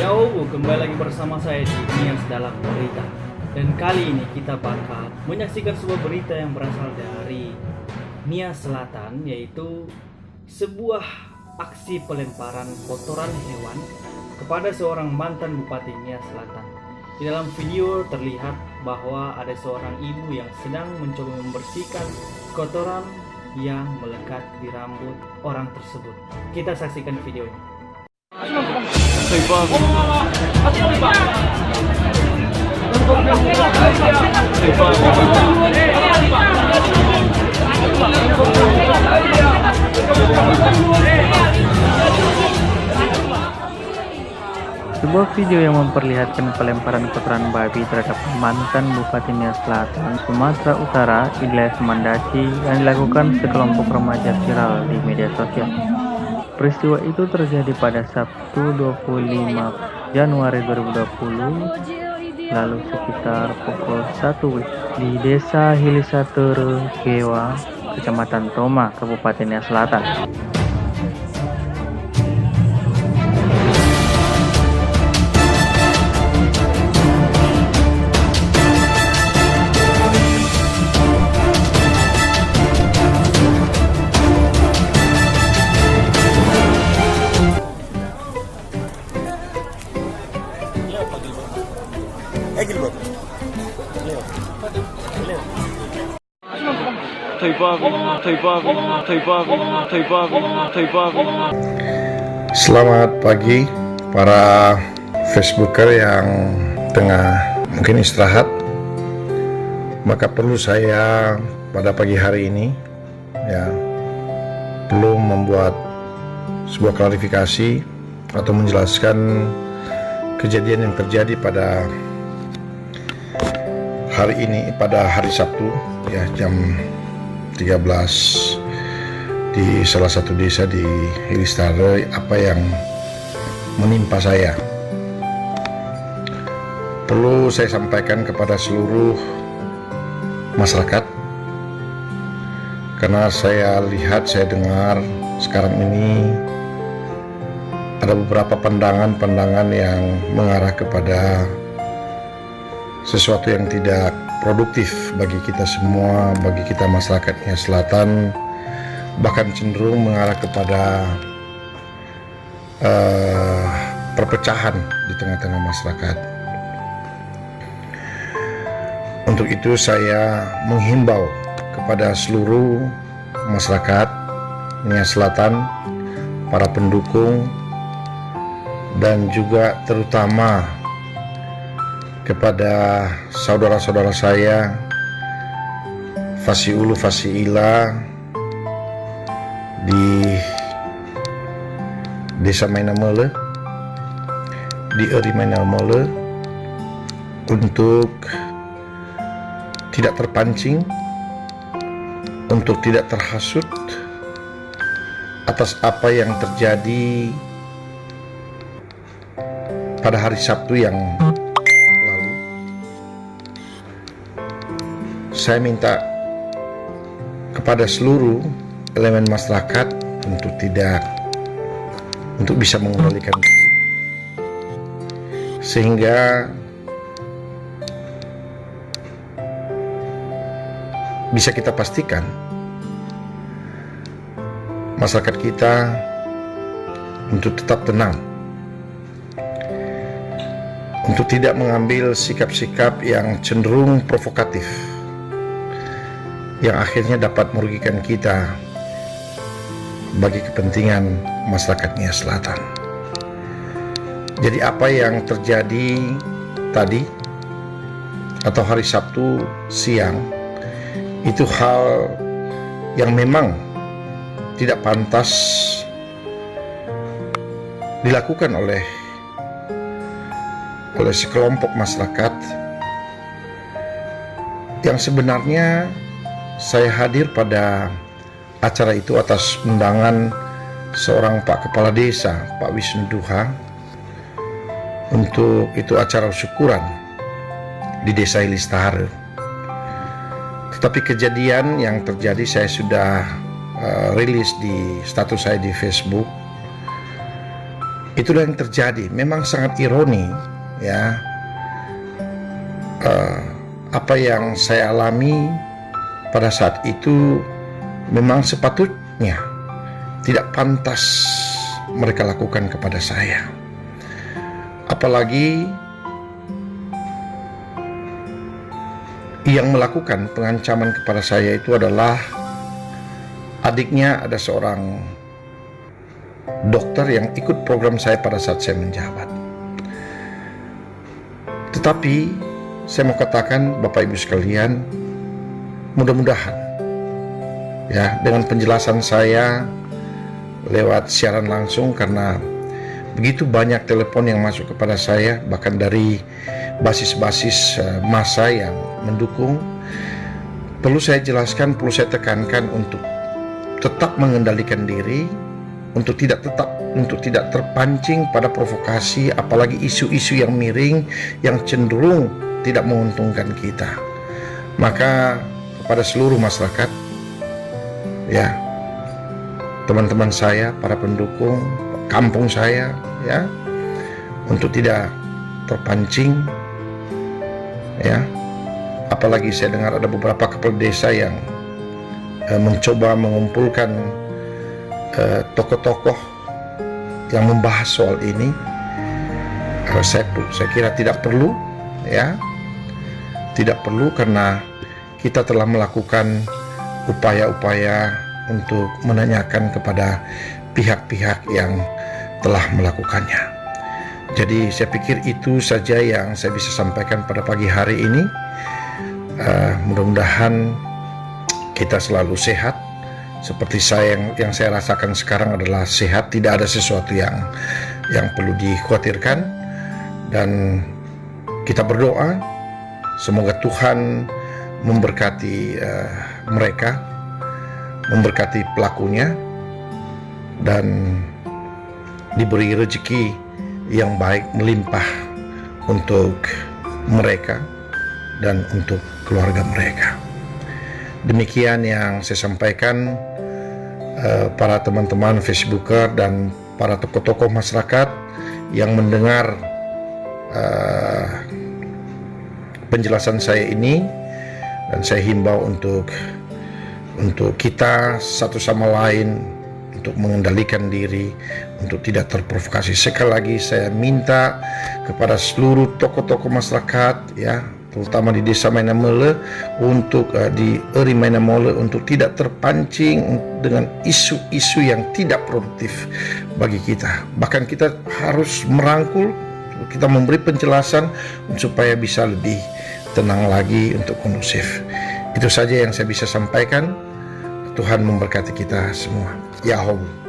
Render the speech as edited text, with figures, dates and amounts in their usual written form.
Yo, kembali lagi bersama saya di Nias Dalam Berita. Dan kali ini kita bakal menyaksikan sebuah berita yang berasal dari Nias Selatan, yaitu sebuah aksi pelemparan kotoran hewan kepada seorang mantan Bupati Nias Selatan. Di dalam video terlihat bahwa ada seorang ibu yang sedang mencoba membersihkan kotoran yang melekat di rambut orang tersebut. Kita saksikan videonya. Sebuah video yang memperlihatkan pelemparan kotoran babi terhadap mantan Bupati Nias Selatan, Sumatera Utara, Ilyas Mandacci yang dilakukan sekelompok remaja viral di media sosial. Peristiwa itu terjadi pada Sabtu 25 Januari 2020, lalu sekitar pukul 1 di Desa Hilisatere, Gewa, Kecamatan Toma, Kabupaten Nias Selatan. Selamat pagi para Facebooker yang tengah mungkin istirahat. Maka perlu saya pada pagi hari ini belum membuat sebuah klarifikasi atau menjelaskan kejadian yang terjadi pada hari ini, pada hari Sabtu jam 13 di salah satu desa di Hilisatere, apa yang menimpa saya. Perlu saya sampaikan kepada seluruh masyarakat, karena saya lihat, saya dengar sekarang ini ada beberapa pandangan-pandangan yang mengarah kepada sesuatu yang tidak produktif bagi kita semua, bagi kita masyarakat Nias Selatan, bahkan cenderung mengarah kepada perpecahan di tengah-tengah masyarakat. Untuk itu saya menghimbau kepada seluruh masyarakat Nias Selatan, para pendukung, dan juga terutama kepada saudara-saudara saya Fasi Ulu, Fasi Ila di Desa Mainamole, di Eri Mainamole, untuk tidak terpancing, untuk tidak terhasut atas apa yang terjadi pada hari Sabtu yang lalu. Saya minta kepada seluruh elemen masyarakat untuk bisa mengendalikan diri, sehingga bisa kita pastikan masyarakat kita untuk tetap tenang, untuk tidak mengambil sikap-sikap yang cenderung provokatif, yang akhirnya dapat merugikan kita bagi kepentingan masyarakat Nias Selatan. Jadi apa yang terjadi tadi atau hari Sabtu siang itu hal yang memang tidak pantas dilakukan oleh sekelompok masyarakat yang sebenarnya saya hadir pada acara itu atas undangan seorang Pak Kepala Desa, Pak Wisnu Duha, untuk itu acara syukuran di Desa Hilisatere. Tetapi kejadian yang terjadi saya sudah rilis di status saya di Facebook, itulah yang terjadi. Memang sangat ironi, ya. Apa yang saya alami pada saat itu memang sepatutnya tidak pantas mereka lakukan kepada saya. Apalagi yang melakukan pengancaman kepada saya itu adalah adiknya, ada seorang dokter yang ikut program saya pada saat saya menjabat. Tetapi saya mau katakan, Bapak Ibu sekalian, mudah-mudahan ya, dengan penjelasan saya lewat siaran langsung, karena begitu banyak telepon yang masuk kepada saya, bahkan dari basis-basis massa yang mendukung, perlu saya jelaskan, perlu saya tekankan untuk tetap mengendalikan diri, untuk tidak terpancing pada provokasi, apalagi isu-isu yang miring yang cenderung tidak menguntungkan kita. Maka kepada seluruh masyarakat, ya, teman-teman saya, para pendukung kampung saya, ya, untuk tidak terpancing, ya. Apalagi saya dengar ada beberapa kepala desa yang mencoba mengumpulkan tokoh-tokoh yang membahas soal ini. Saya kira tidak perlu, ya, tidak perlu, karena kita telah melakukan upaya-upaya untuk menanyakan kepada pihak-pihak yang telah melakukannya. Jadi saya pikir itu saja yang saya bisa sampaikan pada pagi hari ini. Mudah-mudahan kita selalu sehat. Seperti yang saya rasakan sekarang adalah sehat, tidak ada sesuatu yang perlu dikhawatirkan. Dan kita berdoa semoga Tuhan memberkati mereka, memberkati pelakunya, dan diberi rezeki yang baik melimpah untuk mereka dan untuk keluarga mereka. Demikian yang saya sampaikan, para teman-teman Facebooker dan para tokoh-tokoh masyarakat yang mendengar penjelasan saya ini, dan saya himbau untuk kita satu sama lain untuk mengendalikan diri, untuk tidak terprovokasi. Sekali lagi saya minta kepada seluruh tokoh-tokoh masyarakat, ya, terutama di desa Mainamole, untuk di Eri Mainamole, untuk tidak terpancing dengan isu-isu yang tidak produktif bagi kita. Bahkan kita harus merangkul, kita memberi penjelasan supaya bisa lebih tenang lagi untuk kondusif. Itu saja yang saya bisa sampaikan. Tuhan memberkati kita semua. Yahweh.